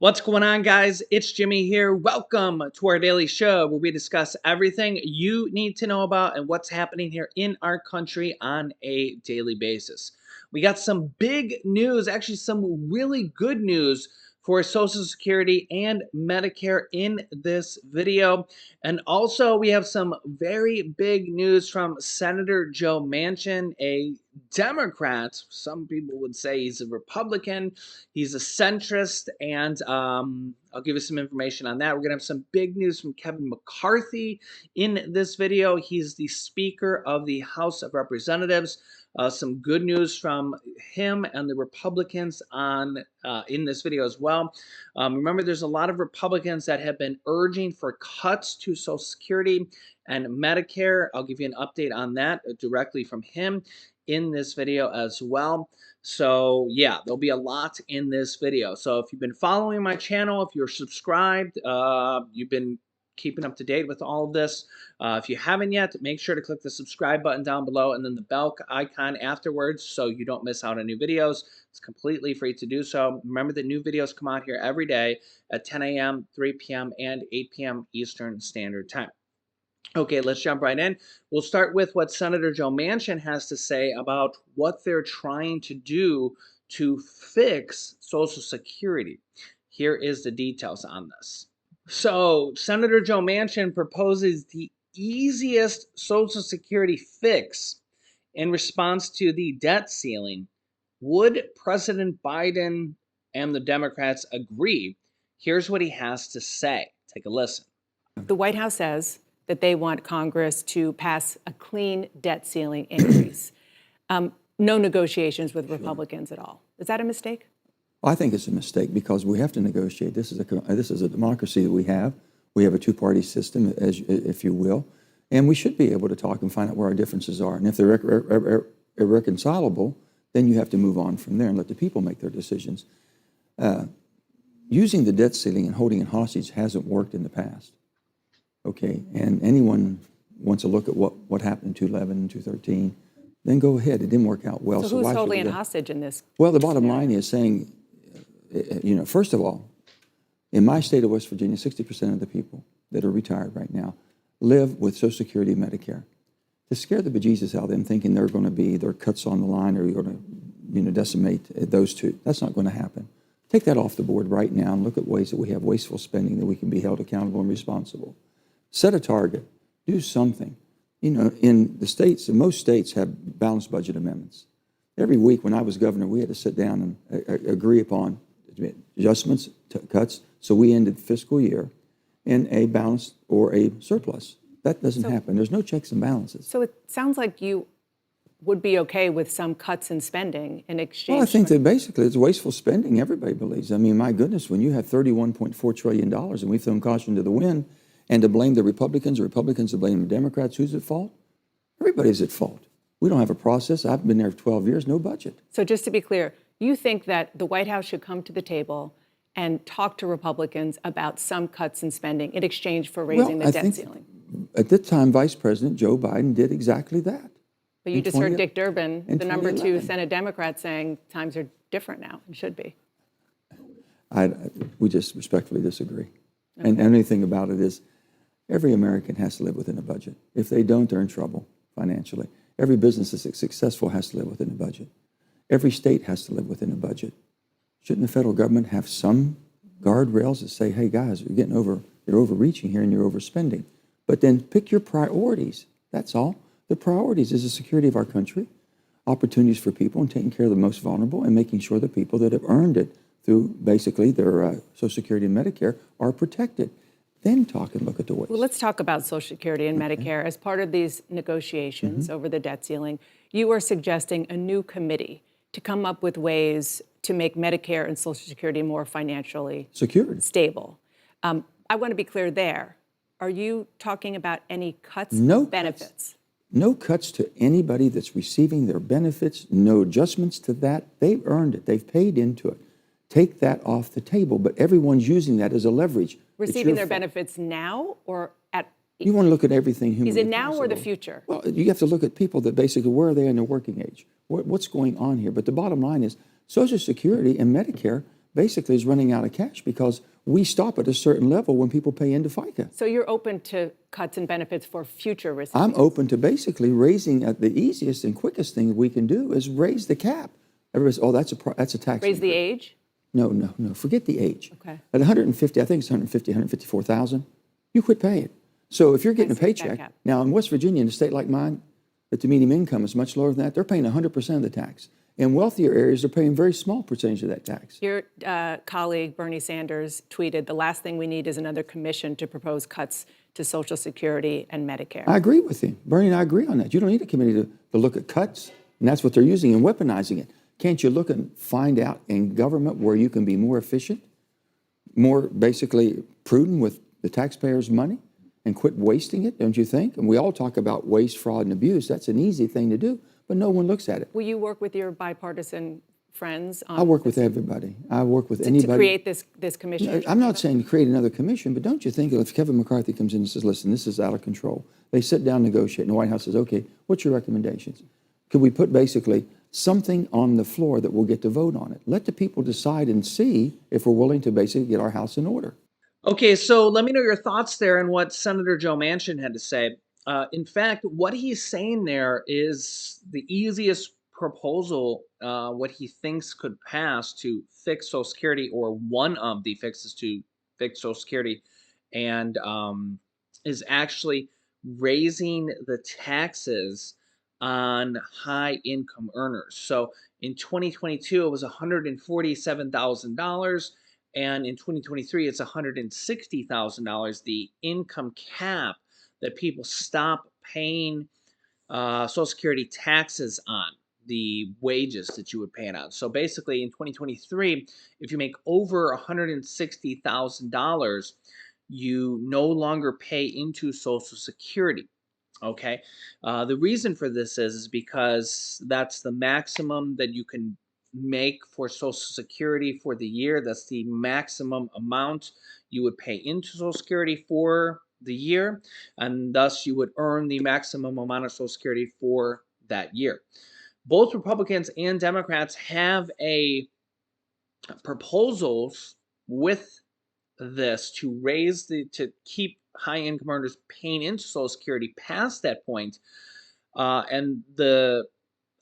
What's going on, guys? It's Jimmy here. Welcome to our daily show where we discuss everything you need to know about and what's happening here in our country on a daily basis. We got some big news, actually, some really good news for Social Security and Medicare in this video. And also, we have some very big news from Senator Joe Manchin, a Democrat. Some people would say he's a Republican. He's a centrist, and I'll give you some information on that. We're going to have some big news from Kevin McCarthy in this video. He's the Speaker of the House of Representatives. Some good news from him and the Republicans on in this video as well. Remember, there's a lot of Republicans that have been urging for cuts to Social Security and Medicare. I'll give you an update on that directly from him in this video as well. So yeah, there'll be a lot in this video. So if you've been following my channel, if you're subscribed, you've been keeping up to date with all of this. If you haven't yet, make sure to click the subscribe button down below and then the bell icon afterwards so you don't miss out on new videos. It's completely free to do so. Remember that new videos come out here every day at 10 a.m., 3 p.m., and 8 p.m. Eastern Standard Time. Okay, let's jump right in. We'll start with what Senator Joe Manchin has to say about what they're trying to do to fix Social Security. Here is the details on this. So, Senator Joe Manchin proposes the easiest Social Security fix in response to the debt ceiling. Would President Biden and the Democrats agree? Here's what he has to say. Take a listen. The White House says that they want Congress to pass a clean debt ceiling increase. No negotiations with Republicans at all. Is that a mistake? I think it's a mistake because we have to negotiate. This is a democracy that we have. We have a two-party system, if you will, and we should be able to talk and find out where our differences are. And if they're irreconcilable, then you have to move on from there and let the people make their decisions. Using the debt ceiling and holding it hostage hasn't worked in the past. Okay, and anyone wants to look at what happened in 2011 and 2013, then go ahead. It didn't work out well. So who's holding it hostage in this? Well, the bottom line is saying, first of all, in my state of West Virginia, 60% of the people that are retired right now live with Social Security and Medicare. To scare the bejesus out of them, thinking they're going to be their cuts on the line or you're going to, decimate those two, that's not going to happen. Take that off the board right now and look at ways that we have wasteful spending that we can be held accountable and responsible. Set a target. Do something. In the states, and most states have balanced budget amendments. Every week when I was governor, we had to sit down and agree upon adjustments, cuts, so we ended the fiscal year in a balance or a surplus. That doesn't happen. There's no checks and balances. So it sounds like you would be okay with some cuts in spending in exchange. Well, I think that basically it's wasteful spending. Everybody believes. I mean, my goodness, when you have $31.4 trillion and we've thrown caution to the wind, and to blame the Republicans to blame the Democrats, who's at fault? Everybody's at fault. We don't have a process. I've been there for 12 years, no budget. So just to be clear, you think that the White House should come to the table and talk to Republicans about some cuts in spending in exchange for raising the debt ceiling? At the time, Vice President Joe Biden did exactly that. But you just heard Dick Durbin, the number 2 Senate Democrat, saying times are different now and should be. We just respectfully disagree. Okay. And the only thing about it is, every American has to live within a budget. If they don't, they're in trouble financially. Every business that's successful has to live within a budget. Every state has to live within a budget. Shouldn't the federal government have some guardrails that say, hey, guys, you're overreaching here and you're overspending? But then pick your priorities. That's all. The priorities is the security of our country, opportunities for people, and taking care of the most vulnerable, and making sure the people that have earned it through basically their Social Security and Medicare are protected. Then talk and look at the ways. Well, let's talk about Social Security and Medicare. As part of these negotiations over the debt ceiling, you are suggesting a new committee to come up with ways to make Medicare and Social Security more financially stable. I want to be clear there. Are you talking about any cuts to benefits? No cuts to anybody that's receiving their benefits, no adjustments to that. They've earned it. They've paid into it. Take that off the table, but everyone's using that as a leverage. Receiving their benefits now or at... You want to look at everything humanly Is it now possible. Or the future? Well, you have to look at people that basically, where are they in their working age? What's going on here? But the bottom line is Social Security and Medicare basically is running out of cash because we stop at a certain level when people pay into FICA. So you're open to cuts in benefits for future I'm recipients? open to basically raising the easiest and quickest thing we can do is raise the cap. Everybody says, oh, that's a tax Raise the increase. age? No, forget the age. Okay. At 150, I think it's 154,000, you quit paying. So if you're getting a see, that paycheck, cap. now in West Virginia, in a state like mine, that the median income is much lower than that, they're paying 100% of the tax. In wealthier areas, they're paying a very small percentage of that tax. Your colleague, Bernie Sanders, tweeted, the last thing we need is another commission to propose cuts to Social Security and Medicare. I agree with him. Bernie and I agree on that. You don't need a committee to look at cuts, and that's what they're using and weaponizing it. Can't you look and find out in government where you can be more efficient, more basically prudent with the taxpayers' money, and quit wasting it, don't you think? And we all talk about waste, fraud, and abuse. That's an easy thing to do, but no one looks at it. Will you work with your bipartisan friends on I work with everybody. I work with to anybody. create this commission? No, I'm not saying to create another commission, but don't you think if Kevin McCarthy comes in and says, listen, this is out of control, they sit down, negotiate, and the White House says, okay, what's your recommendations? Could we put basically something on the floor that we'll get to vote on it? Let the people decide and see if we're willing to basically get our house in order. Okay, so let me know your thoughts there and what Senator Joe Manchin had to say. In fact, what he's saying there is the easiest proposal, what he thinks could pass to fix Social Security, or one of the fixes to fix Social Security, and is actually raising the taxes on high income earners. So in 2022, it was $147,000. And in 2023, it's $160,000, the income cap that people stop paying Social Security taxes on, the wages that you would pay it on. So basically, in 2023, if you make over $160,000, you no longer pay into Social Security. Okay. The reason for this is because that's the maximum that you can make for Social Security for the year. That's the maximum amount you would pay into Social Security for the year, and thus you would earn the maximum amount of Social Security for that year. Both Republicans and Democrats have a proposals with this to keep high income earners paying into Social Security past that point. And the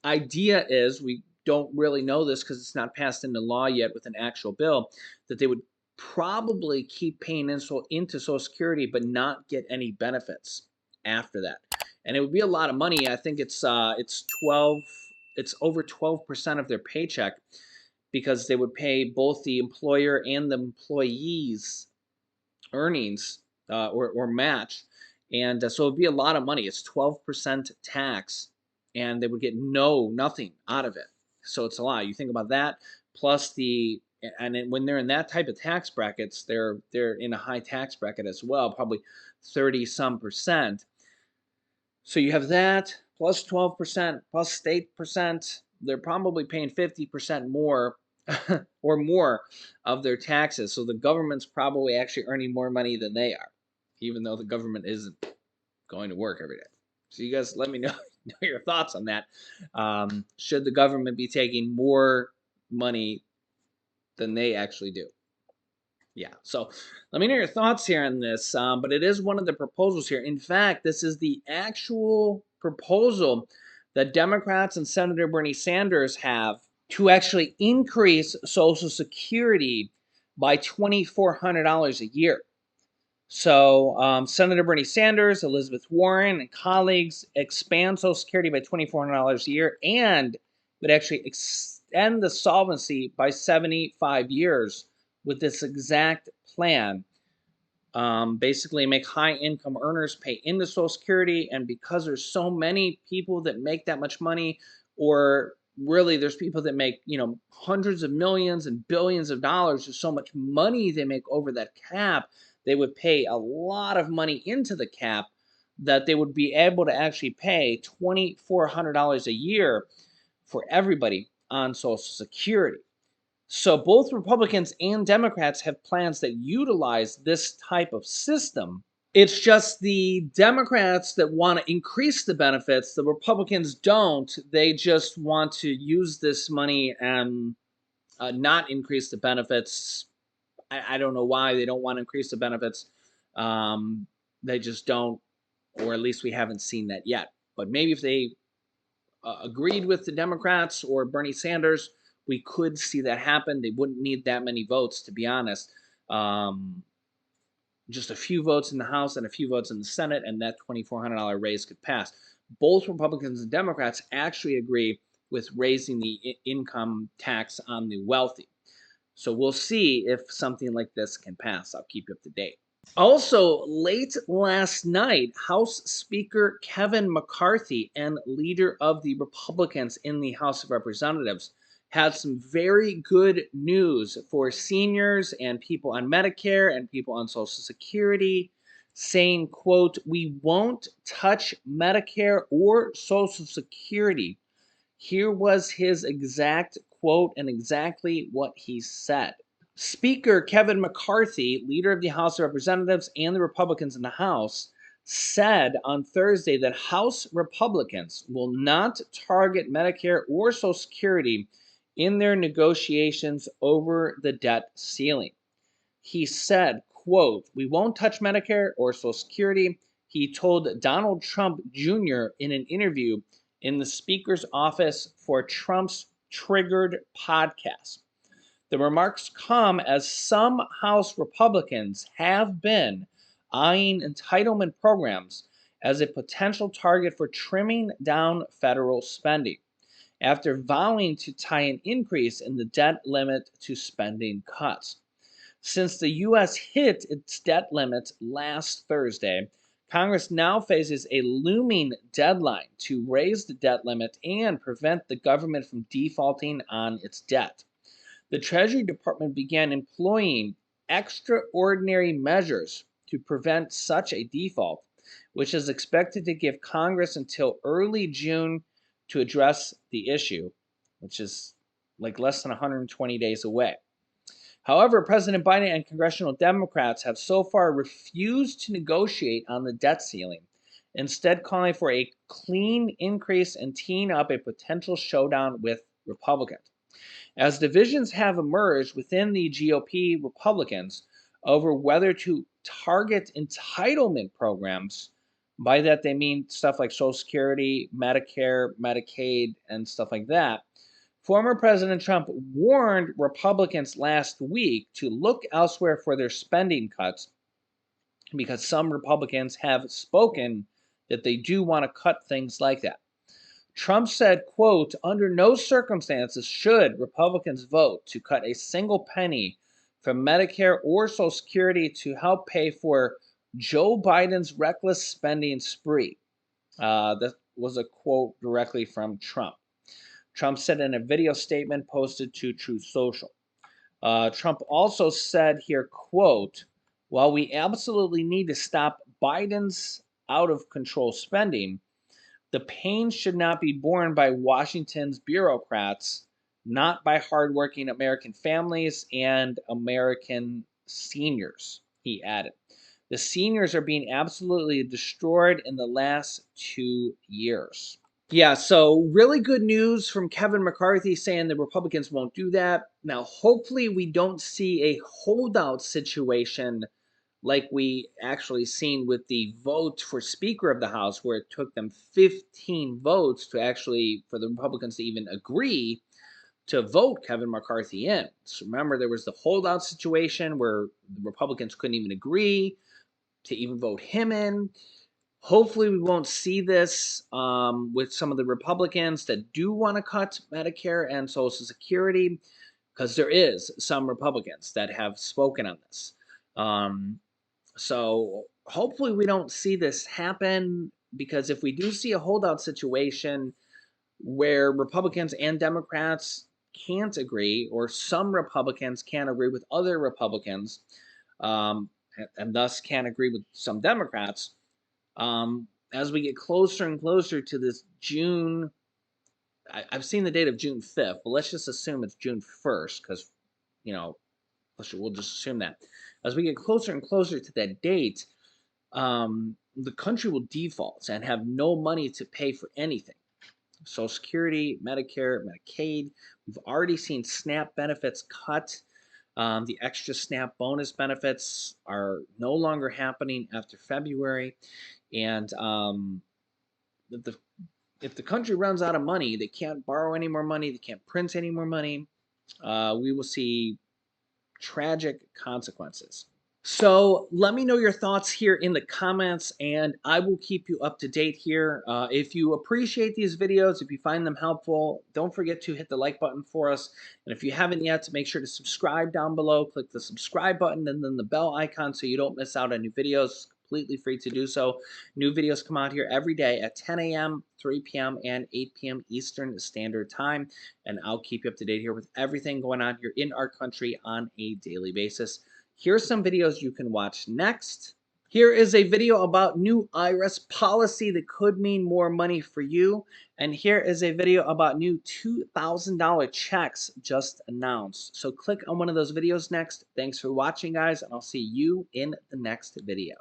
idea is, we don't really know this because it's not passed into law yet with an actual bill, that they would probably keep paying into Social Security but not get any benefits after that. And it would be a lot of money. I think it's over 12% of their paycheck, because they would pay both the employer and the employee's earnings, or match. And so it'd be a lot of money. It's 12% tax, and they would get nothing out of it. So it's a lot. You think about that, plus when they're in that type of tax brackets, they're in a high tax bracket as well, probably 30 some percent. So you have that plus 12% plus state percent. They're probably paying 50% more or more of their taxes. So the government's probably actually earning more money than they are, even though the government isn't going to work every day. So you guys let me know your thoughts on that. Should the government be taking more money than they actually do? Yeah, so let me know your thoughts here on this. But it is one of the proposals here. In fact, this is the actual proposal that Democrats and Senator Bernie Sanders have to actually increase Social Security by $2,400 a year. So Senator Bernie Sanders, Elizabeth Warren, and colleagues expand Social Security by $2,400 a year, and would actually extend the solvency by 75 years with this exact plan. Basically make high income earners pay into Social Security, and because there's so many people that make that much money, or really there's people that make hundreds of millions and billions of dollars, there's so much money they make over that cap, they would pay a lot of money into the cap, that they would be able to actually pay $2,400 a year for everybody on Social Security. So both Republicans and Democrats have plans that utilize this type of system. It's just the Democrats that want to increase the benefits. The Republicans don't. They just want to use this money and not increase the benefits. I don't know why they don't want to increase the benefits. Um, they just don't, or at least we haven't seen that yet. But maybe if they agreed with the Democrats or Bernie Sanders, we could see that happen. They wouldn't need that many votes, to be honest. Um, just a few votes in the House and a few votes in the Senate, and that $2,400 raise could pass. Both Republicans and Democrats actually agree with raising the income tax on the wealthy. So we'll see if something like this can pass. I'll keep you up to date. Also, late last night, House Speaker Kevin McCarthy and leader of the Republicans in the House of Representatives had some very good news for seniors and people on Medicare and people on Social Security, saying, quote, "We won't touch Medicare or Social Security." Here was his exact quote and exactly what he said. Speaker Kevin McCarthy, leader of the House of Representatives and the Republicans in the House, said on Thursday that House Republicans will not target Medicare or Social Security in their negotiations over the debt ceiling. He said, quote, "We won't touch Medicare or Social Security," he told Donald Trump Jr. in an interview in the Speaker's office for Trump's Triggered podcast. The remarks come as some House Republicans have been eyeing entitlement programs as a potential target for trimming down federal spending, after vowing to tie an increase in the debt limit to spending cuts. Since the U.S. hit its debt limit last Thursday, Congress now faces a looming deadline to raise the debt limit and prevent the government from defaulting on its debt. The Treasury Department began employing extraordinary measures to prevent such a default, which is expected to give Congress until early June to address the issue, which is like less than 120 days away. However, President Biden and congressional Democrats have so far refused to negotiate on the debt ceiling, instead calling for a clean increase and teeing up a potential showdown with Republicans. As divisions have emerged within the GOP Republicans over whether to target entitlement programs, by that they mean stuff like Social Security, Medicare, Medicaid, and stuff like that, former President Trump warned Republicans last week to look elsewhere for their spending cuts because some Republicans have spoken that they do want to cut things like that. Trump said, quote, "Under no circumstances should Republicans vote to cut a single penny from Medicare or Social Security to help pay for Joe Biden's reckless spending spree." That was a quote directly from Trump. Trump said in a video statement posted to Truth Social. Trump also said here, quote, "While we absolutely need to stop Biden's out of control spending, the pain should not be borne by Washington's bureaucrats, not by hardworking American families and American seniors," he added. "The seniors are being absolutely destroyed in the last 2 years." Yeah, so really good news from Kevin McCarthy saying the Republicans won't do that. Now, hopefully, we don't see a holdout situation like we actually seen with the vote for Speaker of the House, where it took them 15 votes to actually for the Republicans to even agree to vote Kevin McCarthy in. So remember, there was the holdout situation where the Republicans couldn't even agree to even vote him in. Hopefully, we won't see this with some of the Republicans that do want to cut Medicare and Social Security, because there is some Republicans that have spoken on this. So hopefully we don't see this happen, because if we do see a holdout situation where Republicans and Democrats can't agree, or some Republicans can't agree with other Republicans, and thus can't agree with some Democrats, as we get closer and closer to this June, I've seen the date of June 5th, but let's just assume it's June 1st, because, you know, we'll just assume that. As we get closer and closer to that date, the country will default and have no money to pay for anything. Social Security, Medicare, Medicaid. We've already seen SNAP benefits cut. The extra SNAP bonus benefits are no longer happening after February. And the, if the country runs out of money, they can't borrow any more money, they can't print any more money, we will see tragic consequences. So let me know your thoughts here in the comments, and I will keep you up to date here. If you appreciate these videos, if you find them helpful, don't forget to hit the like button for us. And if you haven't yet, make sure to subscribe down below. Click the subscribe button and then the bell icon so you don't miss out on new videos. It's completely free to do so. New videos come out here every day at 10 a.m., 3 p.m., and 8 p.m. Eastern Standard Time. And I'll keep you up to date here with everything going on here in our country on a daily basis. Here's some videos you can watch next. Here is a video about new IRS policy that could mean more money for you. And here is a video about new $2,000 checks just announced. So click on one of those videos next. Thanks for watching, guys, and I'll see you in the next video.